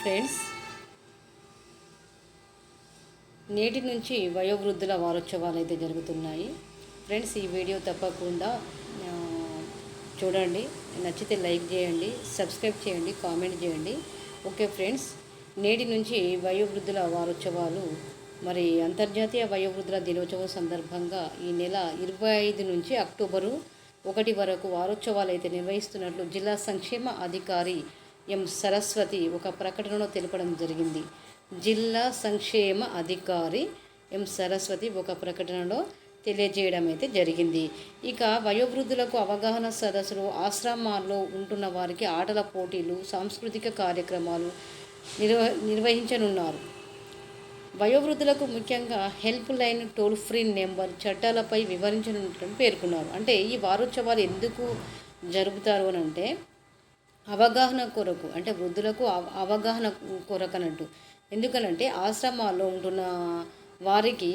Friends, నేటి నుంచి వయోవృద్ధుల వారోత్సవాలు అయితే జరుగుతున్నాయి. ఫ్రెండ్స్, ఈ వీడియో తప్పకుండా చూడండి. నచ్చితే లైక్ చేయండి, సబ్స్క్రైబ్ చేయండి, కామెంట్ చేయండి. ఓకే ఫ్రెండ్స్, నేటి నుంచి వయోవృద్ధుల వారోత్సవాలు మరి అంతర్జాతీయ వయోవృద్ధుల దినోత్సవం సందర్భంగా ఈ నెల 25 నుంచి అక్టోబరు 1 వరకు వారోత్సవాలు అయితే నిర్వహిస్తున్నట్లు జిల్లా సంక్షేమ అధికారి ఎం సరస్వతి ఒక ప్రకటనలో తెలపడం జరిగింది. జిల్లా సంక్షేమ అధికారి ఎం సరస్వతి ఒక ప్రకటనలో తెలియజేయడం అయితే జరిగింది. ఇక వయోవృద్ధులకు అవగాహన సదస్సులు, ఆశ్రమాల్లో ఉంటున్న వారికి ఆటల పోటీలు, సాంస్కృతిక కార్యక్రమాలు నిర్వహించనున్నారు. వయోవృద్ధులకు ముఖ్యంగా helpline, toll free number, చట్టాలపై వివరించనున్నట్టు పేర్కొన్నారు. అంటే ఈ వారోత్సవాలు ఎందుకు జరుపుతారు అని అంటే అవగాహన కొరకు, అంటే వృద్ధులకు అవగాహన కొరకనంటూ. ఎందుకనంటే ఆశ్రమాల్లో ఉంటున్న వారికి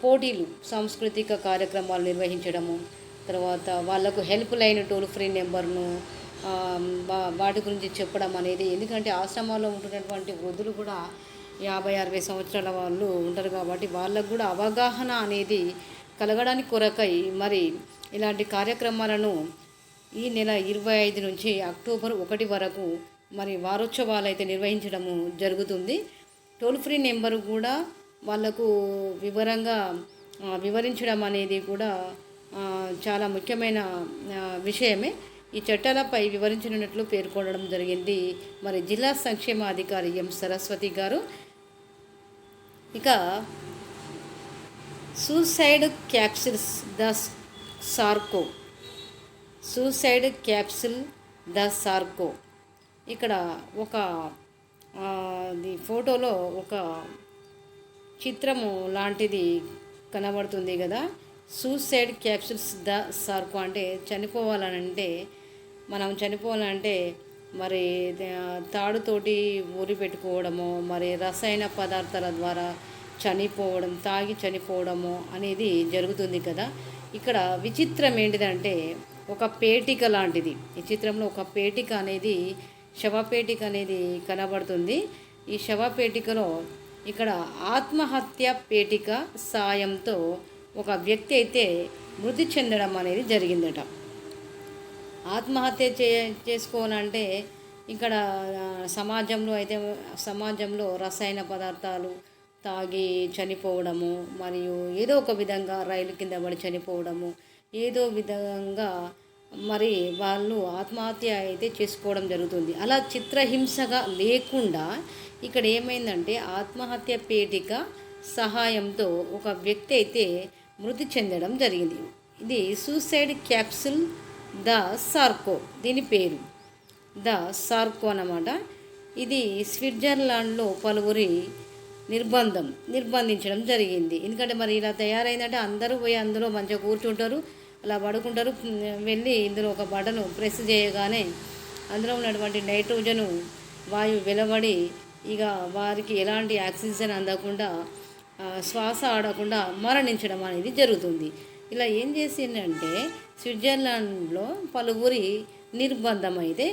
పోటీలు, సాంస్కృతిక కార్యక్రమాలు నిర్వహించడము, తర్వాత వాళ్లకు హెల్ప్ లైన్, టోల్ ఫ్రీ నెంబర్ను వాటి గురించి చెప్పడం అనేది. ఎందుకంటే ఆశ్రమాల్లో ఉంటున్నటువంటి వృద్ధులు కూడా 50-60 సంవత్సరాల వాళ్ళు ఉంటారు కాబట్టి వాళ్ళకు కూడా అవగాహన అనేది కలగడానికి కొరకై మరి ఇలాంటి కార్యక్రమాలను ఈ నెల 25 నుంచి అక్టోబర్ 1 వరకు మరి వారోత్సవాలు అయితే నిర్వహించడము జరుగుతుంది. టోల్ ఫ్రీ నెంబరు కూడా వాళ్లకు వివరంగా వివరించడం అనేది కూడా చాలా ముఖ్యమైన విషయమే. ఈ చట్టాలపై వివరించనున్నట్లు పేర్కొనడం జరిగింది మరి జిల్లా సంక్షేమ అధికారి ఎం సరస్వతి గారు. ఇక suicide capsules the Sarco, suicide capsule the Sarco, ఇక్కడ ఒక ఫోటోలో ఒక చిత్రము లాంటిది కనబడుతుంది కదా. సూసైడ్ క్యాప్సిల్స్ ద సార్కో అంటే మనం చనిపోవాలంటే మరి తాడుతోటి ఊరి పెట్టుకోవడము, మరి రసాయన పదార్థాల ద్వారా చనిపోవడం, తాగి చనిపోవడము అనేది జరుగుతుంది కదా. ఇక్కడ విచిత్రం ఏంటిదంటే ఒక పేటిక లాంటిది, ఈ చిత్రంలో ఒక పేటిక అనేది, శవపేటిక అనేది కనబడుతుంది. ఈ శవపేటికలో ఇక్కడ ఆత్మహత్య పేటిక సాయంతో ఒక వ్యక్తి అయితే మృతి చెందడం అనేది జరిగిందట. ఆత్మహత్య చేసుకోవాలంటే ఇక్కడ సమాజంలో రసాయన పదార్థాలు తాగి చనిపోవడము, మరియు ఏదో ఒక విధంగా రైలు కింద పడి చనిపోవడము, ఏదో విధంగా మరి వాళ్ళు ఆత్మహత్య అయితే చేసుకోవడం జరుగుతుంది. అలా చిత్రహింసగా లేకుండా ఇక్కడ ఏమైందంటే ఆత్మహత్య పేటిక సహాయంతో ఒక వ్యక్తి అయితే మృతి చెందడం జరిగింది. ఇది సూసైడ్ క్యాప్సిల్ ద సార్కో, దీని పేరు ద సార్కో అన్నమాట. ఇది స్విట్జర్లాండ్లో పలువురి నిర్బంధించడం జరిగింది. ఎందుకంటే మరి ఇలా తయారైందంటే అందరూ పోయి అందులో మంచిగా కూర్చుంటారు, అలా పడుకుంటారు. వెళ్ళి ఇందులో ఒక బటను ప్రెస్ చేయగానే అందులో ఉన్నటువంటి నైట్రోజను వాయువు వెలువడి ఇక వారికి ఎలాంటి ఆక్సిజన్ అందకుండా, శ్వాస ఆడకుండా మరణించడం అనేది జరుగుతుంది. ఇలా ఏం చేసిందంటే స్విట్జర్లాండ్లో పలువురి నిర్బంధం అయితే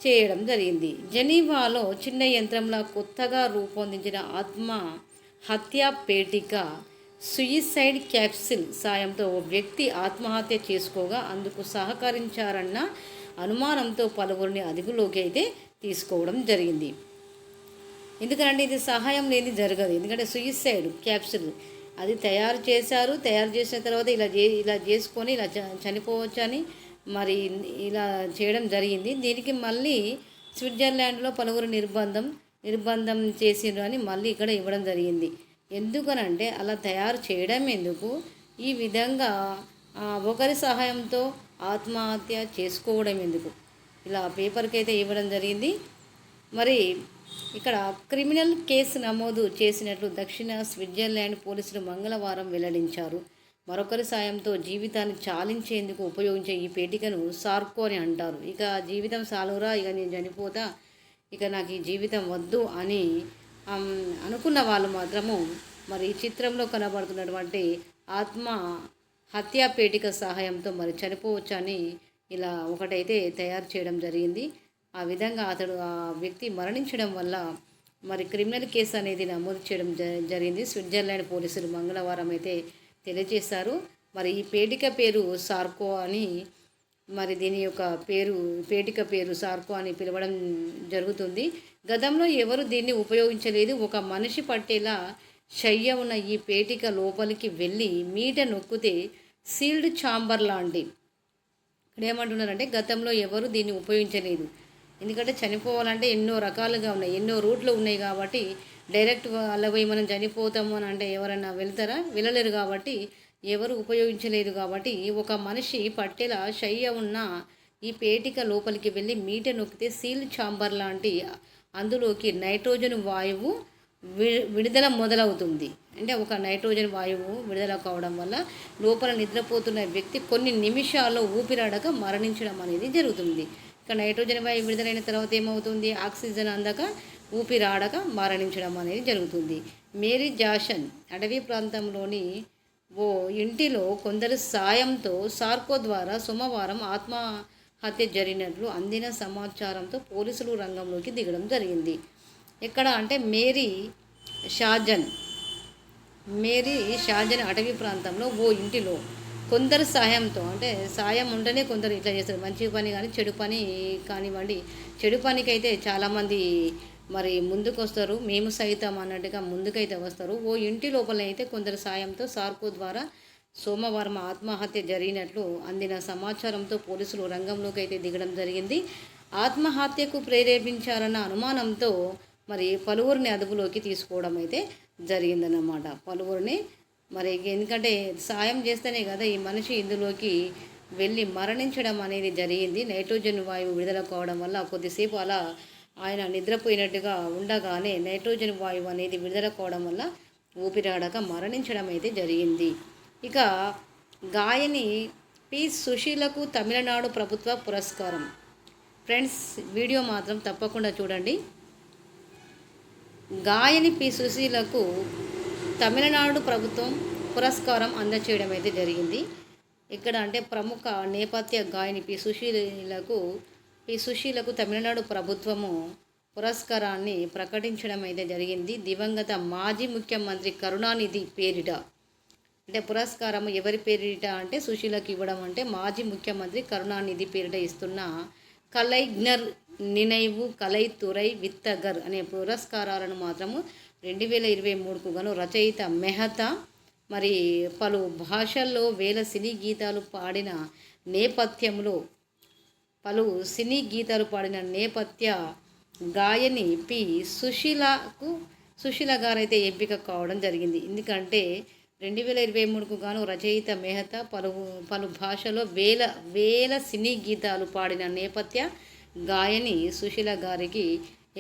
చేయడం జరిగింది. జెనీవాలో చిన్న యంత్రంలా కొత్తగా రూపొందించిన ఆత్మహత్య పేటిక సూయిసైడ్ క్యాప్సిల్ సాయంతో ఓ వ్యక్తి ఆత్మహత్య చేసుకోగా అందుకు సహకరించారన్న అనుమానంతో పలువురిని అదుపులోకి అయితే తీసుకోవడం జరిగింది. ఎందుకంటే ఇది సహాయం లేని జరగదు. ఎందుకంటే సూయిసైడ్ క్యాప్సిల్ అది తయారు చేసిన తర్వాత ఇలా చేసుకొని ఇలా చనిపోవచ్చని మరి ఇలా చేయడం జరిగింది. దీనికి మళ్ళీ స్విట్జర్లాండ్లో పలువురు నిర్బంధం చేసిండ్రు అని మళ్ళీ ఇక్కడ ఇవ్వడం జరిగింది. ఎందుకనంటే అలా తయారు చేయడం ఎందుకు, ఈ విధంగా ఒకరి సహాయంతో ఆత్మహత్య చేసుకోవడం ఎందుకు, ఇలా పేపర్కి అయితే ఇవ్వడం జరిగింది. మరి ఇక్కడ క్రిమినల్ కేసు నమోదు చేసినట్లు దక్షిణ స్విట్జర్లాండ్ పోలీసులు మంగళవారం వెల్లడించారు. మరొకరి సాయంతో జీవితాన్ని చాలించేందుకు ఉపయోగించే ఈ పేటికను సార్కో అని అంటారు. ఇక జీవితం సాలురా, ఇక నేను చనిపోతా, ఇక నాకు ఈ జీవితం వద్దు అని అనుకున్న వాళ్ళు మాత్రము మరి ఈ చిత్రంలో కనబడుతున్నటువంటి ఆత్మహత్య పేటిక సహాయంతో మరి చనిపోవచ్చని ఇలా ఒకటైతే తయారు చేయడం జరిగింది. ఆ విధంగా అతడు ఆ వ్యక్తి మరణించడం వల్ల మరి క్రిమినల్ కేసు అనేది నమోదు చేయడం జరిగింది. స్విట్జర్లాండ్ పోలీసులు మంగళవారం అయితే తెలియజేశారు. మరి ఈ పేటిక పేరు సార్కో అని, మరి దీని యొక్క పేటిక పేరు సార్కో అని పిలవడం జరుగుతుంది. గతంలో ఎవరు దీన్ని ఉపయోగించలేదు. ఒక మనిషి పట్టేలా శయ్య ఉన్న ఈ పేటిక లోపలికి వెళ్ళి మీట నొక్కితే సీల్డ్ ఛాంబర్ లాంటి, ఇక్కడ ఏమంటున్నారంటే గతంలో ఎవరు దీన్ని ఉపయోగించలేదు. ఎందుకంటే చనిపోవాలంటే ఎన్నో రకాలుగా ఉన్నాయి, ఎన్నో రూట్లు ఉన్నాయి కాబట్టి డైరెక్ట్ అలా పోయి మనం చనిపోతాము అని అంటే ఎవరైనా వెళ్తారా? వెళ్ళలేరు. కాబట్టి ఎవరు ఉపయోగించలేదు. కాబట్టి ఒక మనిషి పట్టెల శయ్య ఉన్న ఈ పేటిక లోపలికి వెళ్ళి మీట నొక్కితే సీల్ ఛాంబర్ లాంటి అందులోకి నైట్రోజన్ వాయువు విడుదల మొదలవుతుంది. అంటే ఒక నైట్రోజన్ వాయువు విడుదల కావడం వల్ల లోపల నిద్రపోతున్న వ్యక్తి కొన్ని నిమిషాల్లో ఊపిరాడక మరణించడం అనేది జరుగుతుంది. ఇక నైట్రోజన్ వాయువు విడుదలైన తర్వాత ఏమవుతుంది? ఆక్సిజన్ అందక ఊపిరాడక మరణించడం అనేది జరుగుతుంది. మేరీ జాషన్ అటవీ ప్రాంతంలోని ఓ ఇంటిలో కొందరి సాయంతో సార్కో ద్వారా సోమవారం ఆత్మహత్య జరిగినట్లు అందిన సమాచారంతో పోలీసులు రంగంలోకి దిగడం జరిగింది. ఎక్కడ అంటే మేరీ షాజన్ అటవీ ప్రాంతంలో ఓ ఇంటిలో కొందరు సాయంతో, అంటే సాయం ఉంటేనే కొందరు ఇట్లా చేస్తారు. మంచి పని కానీ చెడు పని కానివ్వండి, చెడు పనికి అయితే చాలామంది మరి ముందుకు వస్తారు, మేము సైతం అన్నట్టుగా ముందుకైతే వస్తారు. ఓ ఇంటి లోపల అయితే కొందరు సాయంతో సార్కో ద్వారా సోమవారం ఆత్మహత్య జరిగినట్లు అందిన సమాచారంతో పోలీసులు రంగంలోకి అయితే దిగడం జరిగింది. ఆత్మహత్యకు ప్రేరేపించారన్న అనుమానంతో మరి పలువురిని అదుపులోకి తీసుకోవడం అయితే జరిగిందన్నమాట. పలువురిని మరి ఎందుకంటే సాయం చేస్తేనే కదా ఈ మనిషి ఇందులోకి వెళ్ళి మరణించడం అనేది జరిగింది. నైట్రోజన్ వాయువు విడుదల కావడం వల్ల కొద్దిసేపు అలా ఆయన నిద్రపోయినట్టుగా ఉండగానే నైట్రోజన్ వాయువు అనేది విడుదల కావడం వల్ల ఊపిరాడక మరణించడం అయితే జరిగింది. ఇక గాయని పి సుశీలకు తమిళనాడు ప్రభుత్వ పురస్కారం. ఫ్రెండ్స్, వీడియో మాత్రం తప్పకుండా చూడండి. గాయని పి సుశీలకు తమిళనాడు ప్రభుత్వం పురస్కారం అందచేయడం అయితే జరిగింది. ఇక్కడ అంటే ప్రముఖ నేపథ్య గాయని పి సుశీలకు తమిళనాడు ప్రభుత్వము పురస్కారాన్ని ప్రకటించడం అయితే జరిగింది. దివంగత మాజీ ముఖ్యమంత్రి కరుణానిధి పేరిట, అంటే పురస్కారం ఎవరి పేరిట అంటే సుశీలకు ఇవ్వడం, అంటే మాజీ ముఖ్యమంత్రి కరుణానిధి పేరిట ఇస్తున్న కలైజ్ఞర్ నినైవు కలైతురై విత్తగర్ అనే పురస్కారాలను మాత్రము 2023కు గాను రచయిత మెహతా మరి పలు భాషల్లో వేల సినీ గీతాలు పాడిన నేపథ్య గాయని పి సుశీల గారైతే ఎంపిక కావడం జరిగింది. ఎందుకంటే 2023కు గాను రచయిత మెహతా పలు భాషలో వేల సినీ గీతాలు పాడిన నేపథ్య గాయని సుశీల గారికి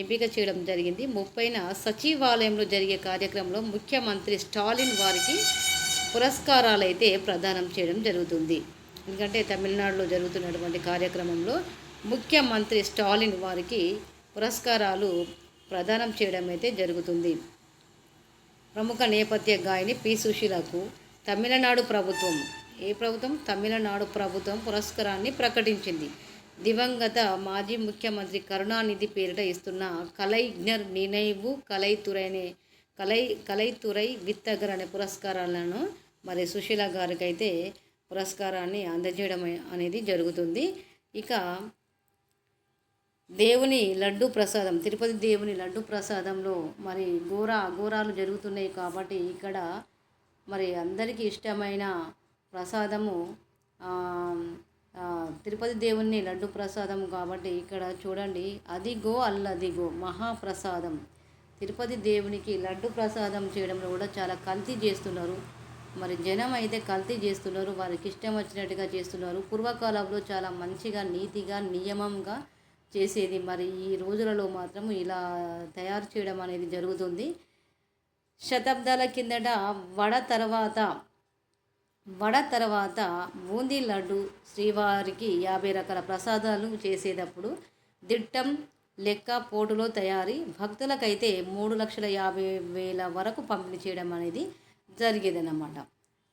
ఎంపిక చేయడం జరిగింది. 30న సచివాలయంలో జరిగే కార్యక్రమంలో ముఖ్యమంత్రి స్టాలిన్ వారికి పురస్కారాలు అయితే ప్రదానం చేయడం జరుగుతుంది. ఎందుకంటే తమిళనాడులో జరుగుతున్నటువంటి కార్యక్రమంలో ముఖ్యమంత్రి స్టాలిన్ వారికి పురస్కారాలు ప్రదానం చేయడం అయితే జరుగుతుంది. ప్రముఖ నేపథ్య గాయని పి సుశీలకు తమిళనాడు ప్రభుత్వం తమిళనాడు ప్రభుత్వం పురస్కారాన్ని ప్రకటించింది. దివంగత మాజీ ముఖ్యమంత్రి కరుణానిధి పేరిట ఇస్తున్న కలైజ్ఞర్ నినైవు కలైతురై విత్తగర్ అనే పురస్కారాలను మరి సుశీల గారికి అయితే పురస్కారాన్ని అందజేయడం అనేది జరుగుతుంది. ఇక దేవుని లడ్డు ప్రసాదం, తిరుపతి దేవుని లడ్డు ప్రసాదంలో మరి ఘోరాలు జరుగుతున్నాయి కాబట్టి ఇక్కడ మరి అందరికీ ఇష్టమైన ప్రసాదము తిరుపతి దేవుని లడ్డు ప్రసాదం కాబట్టి ఇక్కడ చూడండి, అదిగో అల్లదిగో మహాప్రసాదం. తిరుపతి దేవునికి లడ్డు ప్రసాదం చేయడంలో కూడా చాలా కల్తీ చేస్తున్నారు. మరి జనం అయితే కల్తీ చేస్తున్నారు, వారికి ఇష్టం వచ్చినట్టుగా చేస్తున్నారు. పూర్వకాలంలో చాలా మంచిగా నీతిగా నియమంగా చేసేది, మరి ఈ రోజులలో మాత్రం ఇలా తయారు చేయడం అనేది జరుగుతుంది. శతాబ్దాల కిందట వడ తర్వాత బూందీ లడ్డు శ్రీవారికి 50 రకాల ప్రసాదాలు చేసేటప్పుడు దిట్టం లెక్క పోటులో తయారీ భక్తులకైతే 3,50,000 వరకు పంపిణీ చేయడం అనేది జరిగేదన్నమాట.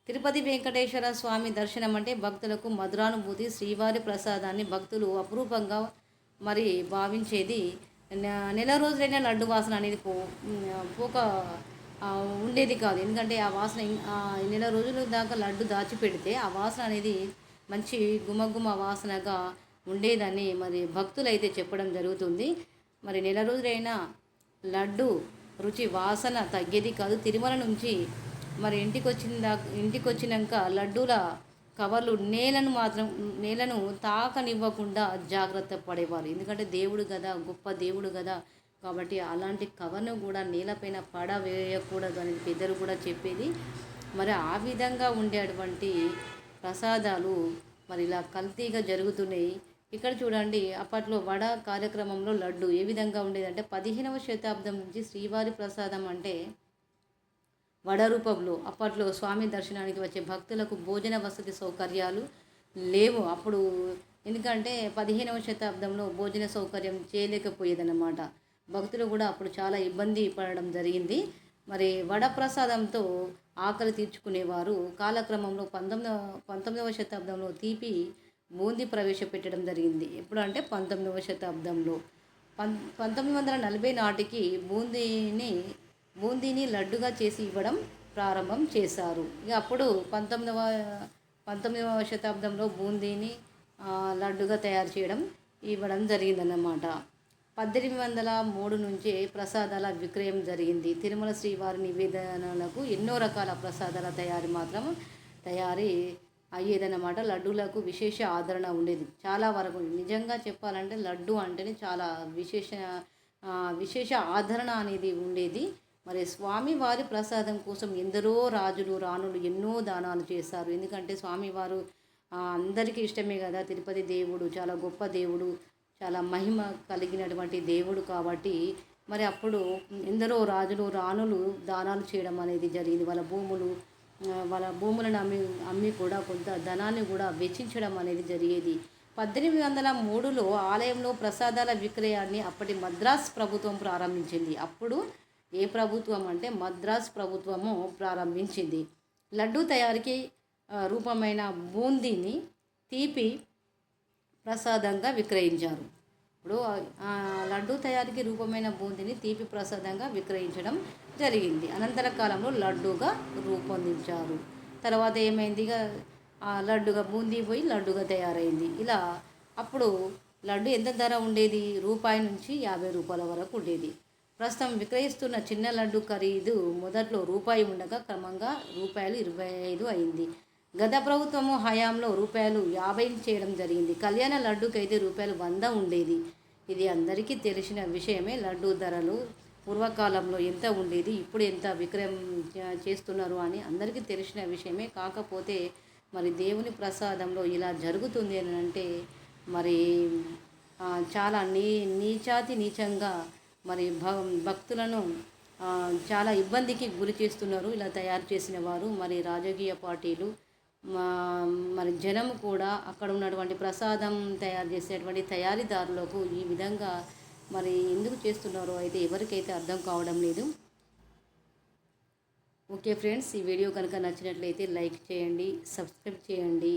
తిరుపతి వెంకటేశ్వర స్వామి దర్శనం అంటే భక్తులకు మధురానుభూతి. శ్రీవారి ప్రసాదాన్ని భక్తులు అపురూపంగా మరి భావించేది. నెల రోజులైనా లడ్డు వాసన అనేది పోక ఉండేది కాదు. ఎందుకంటే ఆ వాసన నెల రోజుల దాకా లడ్డు దాచిపెడితే ఆ వాసన అనేది మంచి గుమగుమ వాసనగా ఉండేదని మరి భక్తులైతే చెప్పడం జరుగుతుంది. మరి నెల రోజులైనా లడ్డు రుచి వాసన తగ్గేది కాదు. తిరుమల నుంచి మరి ఇంటికి వచ్చినాక లడ్డూల కవర్లు నేలను తాకనివ్వకుండా జాగ్రత్త పడేవారు. ఎందుకంటే దేవుడు కదా, గొప్ప దేవుడు కదా, కాబట్టి అలాంటి కవర్ను కూడా నేలపైన పడవేయకూడదు అనేది పెద్దలు కూడా చెప్పేది. మరి ఆ విధంగా ఉండేటువంటి ప్రసాదాలు మరి ఇలా కల్తీగా జరుగుతున్నాయి. ఇక్కడ చూడండి, అప్పట్లో వడ కార్యక్రమంలో లడ్డు ఏ విధంగా ఉండేదంటే 15వ శతాబ్దం నుంచి శ్రీవారి ప్రసాదం అంటే వడ రూపంలో. అప్పట్లో స్వామి దర్శనానికి వచ్చే భక్తులకు భోజన వసతి సౌకర్యాలు లేవు అప్పుడు. ఎందుకంటే 15వ శతాబ్దంలో భోజన సౌకర్యం చేయలేకపోయేదన్నమాట. భక్తులు కూడా అప్పుడు చాలా ఇబ్బంది పడడం జరిగింది. మరి వడ ప్రసాదంతో ఆకలి తీర్చుకునేవారు. కాలక్రమంలో 19వ శతాబ్దంలో తీపి బూందీ ప్రవేశపెట్టడం జరిగింది. ఎప్పుడు అంటే 19వ శతాబ్దంలో 1940 నాటికి బూందీని లడ్డుగా చేసి ఇవ్వడం ప్రారంభం చేశారు. ఇక అప్పుడు 19వ శతాబ్దంలో బూందీని లడ్డుగా తయారు చేయడం ఇవ్వడం జరిగిందన్నమాట. 1803 నుంచే ప్రసాదాల విక్రయం జరిగింది. తిరుమల శ్రీవారి నివేదనలకు ఎన్నో రకాల ప్రసాదాల తయారీ అయ్యేదన్నమాట. లడ్డూలకు విశేష ఆదరణ ఉండేది చాలా వరకు. నిజంగా చెప్పాలంటే లడ్డు అంటేనే చాలా విశేష ఆదరణ అనేది ఉండేది. మరి స్వామివారి ప్రసాదం కోసం ఎందరో రాజులు రాణులు ఎన్నో దానాలు చేశారు. ఎందుకంటే స్వామివారు అందరికీ ఇష్టమే కదా. తిరుపతి దేవుడు చాలా గొప్ప దేవుడు, చాలా మహిమ కలిగినటువంటి దేవుడు కాబట్టి మరి అప్పుడు ఎందరో రాజులు రాణులు దానాలు చేయడం అనేది జరిగింది. వాళ్ళ భూములను అమ్మి కూడా కొంత ధనాన్ని కూడా వెచ్చించడం అనేది జరిగేది. 1803లో ఆలయంలో ప్రసాదాల విక్రయాన్ని అప్పటి మద్రాస్ ప్రభుత్వం ప్రారంభించింది. అప్పుడు ఏ ప్రభుత్వం అంటే మద్రాస్ ప్రభుత్వము ప్రారంభించింది. లడ్డూ తయారీకి రూపమైన బూందీని తీపి ప్రసాదంగా విక్రయించారు. ఇప్పుడు లడ్డూ తయారీకి రూపమైన బూందీని తీపి ప్రసాదంగా విక్రయించడం జరిగింది. అనంతర కాలంలో లడ్డూగా రూపొందించారు. తర్వాత ఏమైంది, లడ్డుగా బూందీ పోయి లడ్డుగా తయారైంది. ఇలా అప్పుడు లడ్డు ఎంత ధర ఉండేది, రూపాయి నుంచి 50 రూపాయల వరకు ఉండేది. ప్రస్తుతం విక్రయిస్తున్న చిన్న లడ్డు ఖరీదు మొదట్లో రూపాయి ఉండగా క్రమంగా రూపాయలు 25 అయింది. గత ప్రభుత్వము హయాంలో రూపాయలు 50 చేయడం జరిగింది. కళ్యాణ లడ్డుకైతే రూపాయలు 100 ఉండేది. ఇది అందరికీ తెలిసిన విషయమే. లడ్డు ధరలు పూర్వకాలంలో ఎంత ఉండేది, ఇప్పుడు ఎంత విక్రయం చేస్తున్నారు అని అందరికీ తెలిసిన విషయమే. కాకపోతే మరి దేవుని ప్రసాదంలో ఇలా జరుగుతుంది అని అంటే మరి చాలా నీచంగా మరి భక్తులను చాలా ఇబ్బందికి గురి చేస్తున్నారు ఇలా తయారు చేసిన వారు. మరి రాజకీయ పార్టీలు మరి జనం కూడా అక్కడ ఉన్నటువంటి ప్రసాదం తయారు చేసేటువంటి తయారీదారులకు ఈ విధంగా మరి ఎందుకు చేస్తున్నారో అయితే ఎవరికైతే అర్థం కావడం లేదు. ఓకే ఫ్రెండ్స్, ఈ వీడియో కనుక నచ్చినట్లయితే లైక్ చేయండి, సబ్స్క్రైబ్ చేయండి,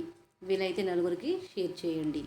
వీలైతే నలుగురికి షేర్ చేయండి.